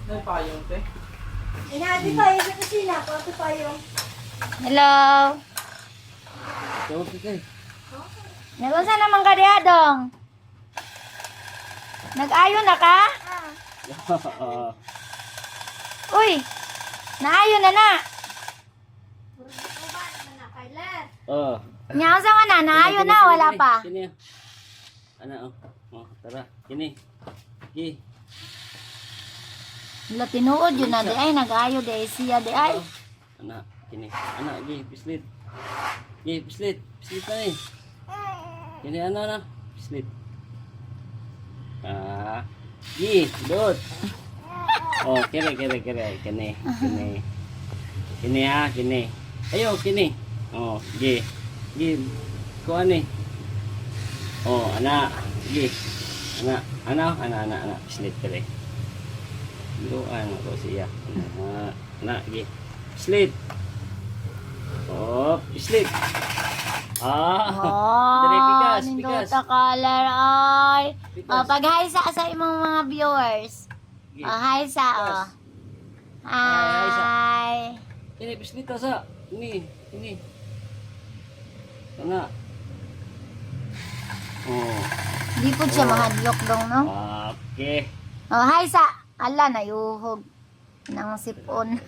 May payong, te. Inabi tayo sa kusina, pati tayo. Hello. Tawag ka kay. Nagunsa naman ka diha, dong? Nag-ayo na ka? Uy, naayo na na. Oh. Nyaw sa na, naayo na, wala pa. Sini. Ana oh. Oh, tara. Kini. Gi. Wala tinuod yun na di ay, nag-ayo di ay siya di ay. Ana, kini. Ana, gi, pislit. Gi, pislit. Pislit na ni. Kini ana na. Pislit. Ah. Gi, dot. Oh, kini. Kini. Kini ha, kini. Ayo, kini. Oh, gi. Gi. Kuha ni. Oh, ana. Gi. Ana. Pislit ka rin. Luan ako siya. Ana, gi. Pislit. Oh, pislit. Dali, Oh, pikas. nindota color ay. Pikas. Oh, pag-hi sa imong mga viewers. Gi. Oh, hi sa oh. Hi sa. Hi. Ini pislit ka sa. Ini. Ana. Oh. Di po siya mahadlok dong, no? Okay. Oh, hi sa. Ala, nayuhog ng sipon.